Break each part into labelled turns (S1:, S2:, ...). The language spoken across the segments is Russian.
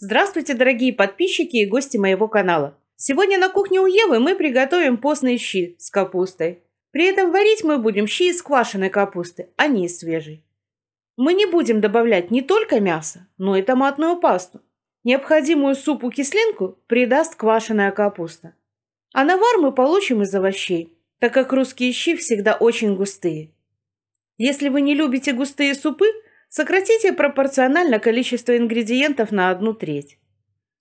S1: Здравствуйте, дорогие подписчики и гости моего канала. Сегодня на кухне у Евы мы приготовим постные щи с капустой. При этом варить мы будем щи из квашеной капусты, а не из свежей. Мы не будем добавлять не только мясо, но и томатную пасту. Необходимую супу-кислинку придаст квашеная капуста. А навар мы получим из овощей, так как русские щи всегда очень густые. Если вы не любите густые супы, сократите пропорционально количество ингредиентов на 1/3.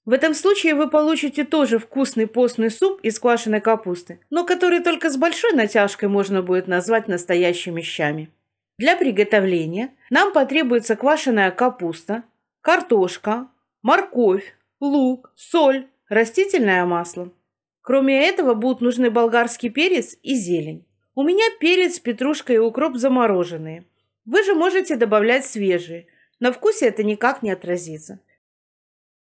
S1: В этом случае вы получите тоже вкусный постный суп из квашеной капусты, но который только с большой натяжкой можно будет назвать настоящими щами. Для приготовления нам потребуется квашеная капуста, картошка, морковь, лук, соль, растительное масло. Кроме этого будут нужны болгарский перец и зелень. У меня перец, петрушка и укроп замороженные. Вы же можете добавлять свежие. На вкусе это никак не отразится.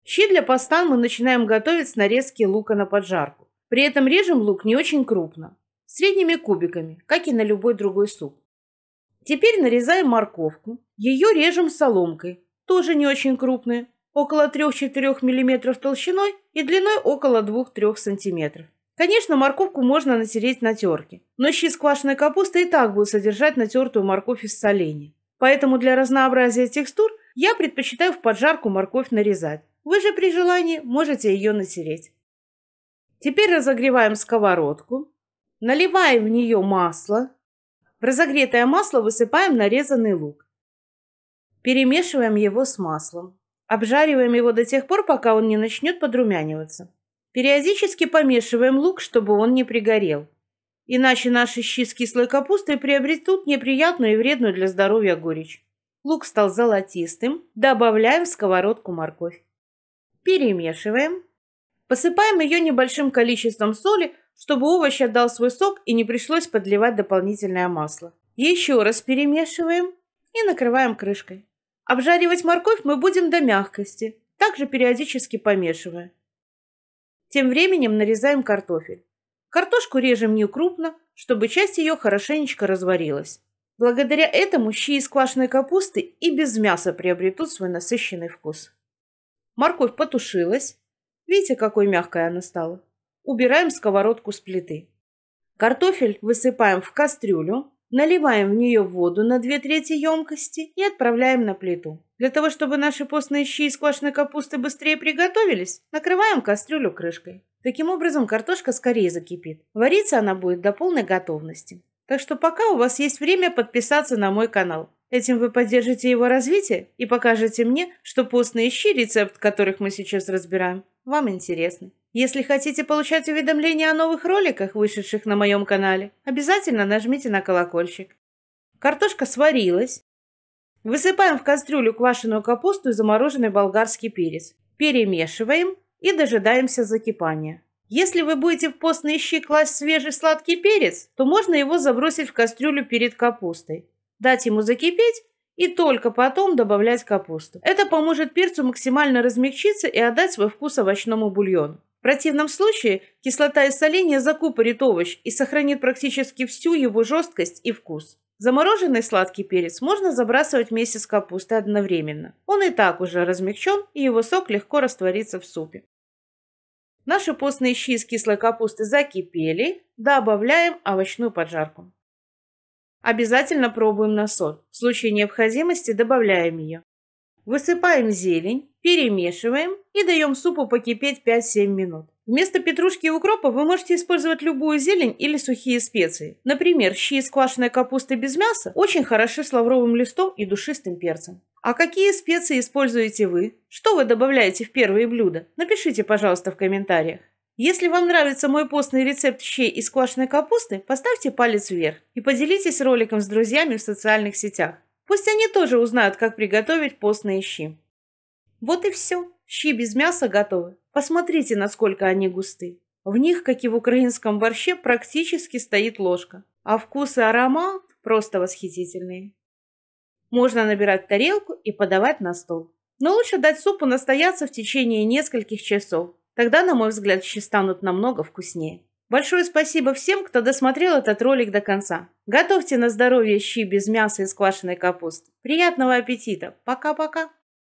S1: Щи для поста мы начинаем готовить с нарезки лука на поджарку. При этом режем лук не очень крупно, средними кубиками, как и на любой другой суп. Теперь нарезаем морковку. Ее режем соломкой, тоже не очень крупной, около 3-4 мм толщиной и длиной около 2-3 см. Конечно, морковку можно натереть на терке, но щи с квашеной капустой и так будут содержать натертую морковь из соленья. Поэтому для разнообразия текстур я предпочитаю в поджарку морковь нарезать. Вы же при желании можете ее натереть. Теперь разогреваем сковородку, наливаем в нее масло. В разогретое масло высыпаем нарезанный лук. Перемешиваем его с маслом. Обжариваем его до тех пор, пока он не начнет подрумяниваться. Периодически помешиваем лук, чтобы он не пригорел. Иначе наши щи с кислой капустой приобретут неприятную и вредную для здоровья горечь. Лук стал золотистым. Добавляем в сковородку морковь. Перемешиваем. Посыпаем ее небольшим количеством соли, чтобы овощ отдал свой сок и не пришлось подливать дополнительное масло. Еще раз перемешиваем и накрываем крышкой. Обжаривать морковь мы будем до мягкости, также периодически помешивая. Тем временем нарезаем картофель. Картошку режем не крупно, чтобы часть ее хорошенечко разварилась. Благодаря этому щи из квашеной капусты и без мяса приобретут свой насыщенный вкус. Морковь потушилась. Видите, какой мягкой она стала? Убираем сковородку с плиты. Картофель высыпаем в кастрюлю, наливаем в нее воду на 2/3 емкости и отправляем на плиту. Для того, чтобы наши постные щи из квашеной капусты быстрее приготовились, накрываем кастрюлю крышкой. Таким образом, картошка скорее закипит. Вариться она будет до полной готовности. Так что пока у вас есть время подписаться на мой канал. Этим вы поддержите его развитие и покажете мне, что постные щи, рецепт которых мы сейчас разбираем, вам интересны. Если хотите получать уведомления о новых роликах, вышедших на моем канале, обязательно нажмите на колокольчик. Картошка сварилась. Высыпаем в кастрюлю квашеную капусту и замороженный болгарский перец. Перемешиваем и дожидаемся закипания. Если вы будете в постные щи класть свежий сладкий перец, то можно его забросить в кастрюлю перед капустой, дать ему закипеть и только потом добавлять капусту. Это поможет перцу максимально размягчиться и отдать свой вкус овощному бульону. В противном случае кислота и соление закупорит овощ и сохранит практически всю его жесткость и вкус. Замороженный сладкий перец можно забрасывать вместе с капустой одновременно. Он и так уже размягчен, и его сок легко растворится в супе. Наши постные щи из кислой капусты закипели. Добавляем овощную поджарку. Обязательно пробуем на соль. В случае необходимости добавляем ее. Высыпаем зелень, перемешиваем и даем супу покипеть 5-7 минут. Вместо петрушки и укропа вы можете использовать любую зелень или сухие специи. Например, щи из квашеной капусты без мяса очень хороши с лавровым листом и душистым перцем. А какие специи используете вы? Что вы добавляете в первые блюда? Напишите, пожалуйста, в комментариях. Если вам нравится мой постный рецепт щей из квашеной капусты, поставьте палец вверх и поделитесь роликом с друзьями в социальных сетях. Пусть они тоже узнают, как приготовить постные щи. Вот и все. Щи без мяса готовы. Посмотрите, насколько они густы. В них, как и в украинском борще, практически стоит ложка. А вкус и аромат просто восхитительные. Можно набирать в тарелку и подавать на стол. Но лучше дать супу настояться в течение нескольких часов. Тогда, на мой взгляд, щи станут намного вкуснее. Большое спасибо всем, кто досмотрел этот ролик до конца. Готовьте на здоровье щи без мяса из квашеной капусты. Приятного аппетита! Пока-пока!